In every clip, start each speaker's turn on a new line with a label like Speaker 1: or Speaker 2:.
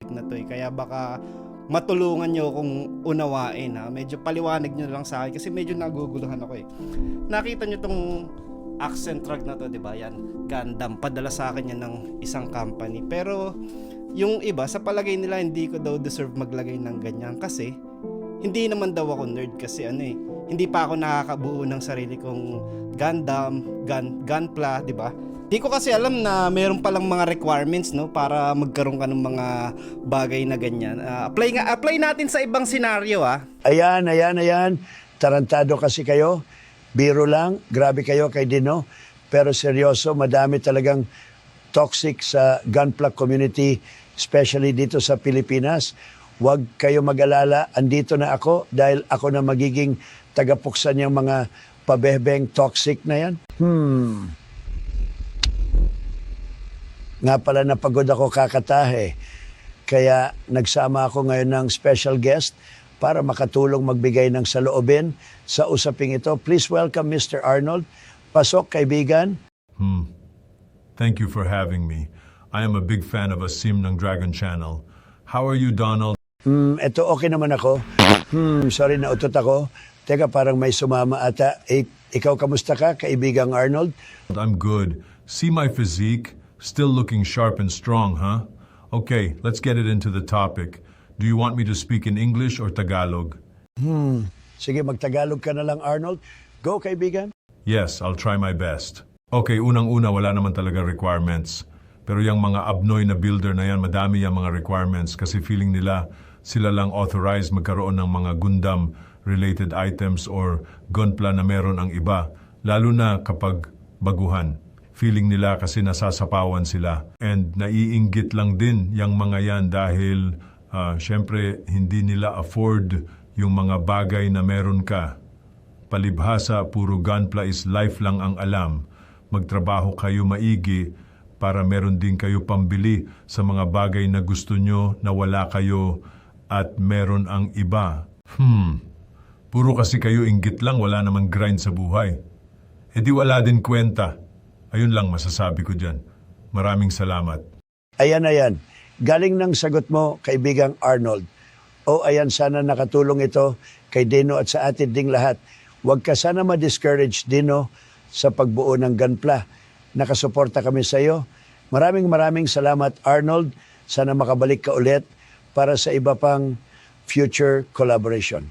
Speaker 1: na to eh. Kaya baka matulungan nyo kung unawain ha. Medyo paliwanag nyo lang sa akin kasi medyo naguguluhan ako eh. Nakita nyo tong accent track na to, di ba? Yan, Gundam. Padala sa akin yan ng isang company. Pero yung iba, sa palagay nila hindi ko daw deserve maglagay ng ganyan kasi hindi naman daw ako nerd kasi ano eh. Hindi pa ako nakakabuo ng sarili kong Gundam, Gunpla, di ba? Di ko kasi alam na meron palang mga requirements no para magkaroon ka ng mga bagay na ganyan. Apply natin sa ibang senaryo ah.
Speaker 2: Ayan. Tarantado kasi kayo. Biro lang. Grabe kayo kay Dino. Pero seryoso, madami talagang toxic sa gunpla community, especially dito sa Pilipinas. Huwag kayo mag-alala. Andito na ako dahil ako na magiging tagapuksan yung mga pabehbeng toxic na yan. Nga pala napagod ako kakatahe. Kaya nagsama ako ngayon ng special guest para makatulong magbigay ng saloobin sa usaping ito. Please welcome Mr. Arnold. Pasok, kaibigan.
Speaker 3: Thank you for having me. I am a big fan of Asim ng Dragon Channel. How are you, Donald?
Speaker 2: Eto okay naman ako. Sorry na utot ako. Teka, parang may sumama ata. Ikaw, kamusta ka, kaibigang Arnold?
Speaker 3: I'm good. See my physique? Still looking sharp and strong, huh? Okay, let's get it into the topic. Do you want me to speak in English or Tagalog?
Speaker 2: Sige, magtagalog ka na lang, Arnold. Go, kaibigan.
Speaker 3: Yes, I'll try my best. Okay, unang-una, wala naman talaga requirements. Pero yung mga abnoy na builder na yan, madami yung mga requirements kasi feeling nila sila lang authorized magkaroon ng mga Gundam-related items or gunpla na meron ang iba. Lalo na kapag baguhan. Feeling nila kasi nasasapawan sila. And naiinggit lang din yung mga yan dahil syempre hindi nila afford yung mga bagay na meron ka. Palibhasa, puro gunpla is life lang ang alam. Magtrabaho kayo maigi para meron din kayo pambili sa mga bagay na gusto nyo na wala kayo at meron ang iba. Puro kasi kayo inggit lang, wala namang grind sa buhay. E di wala din kwenta. Ayun lang masasabi ko dyan. Maraming salamat.
Speaker 2: Ayan. Galing ng sagot mo, kaibigang Arnold. Ayan, sana nakatulong ito kay Dino at sa atin ding lahat. Huwag ka sana ma-discourage, Dino, sa pagbuo ng gunpla. Nakasuporta kami sa iyo. Maraming salamat, Arnold. Sana makabalik ka ulit para sa iba pang future collaboration.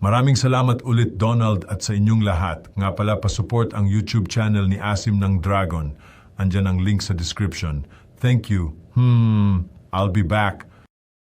Speaker 3: Maraming salamat ulit, Donald, at sa inyong lahat. Nga pala, pa-support ang YouTube channel ni Asim ng Dragon. Andyan ang link sa description. Thank you. I'll be back.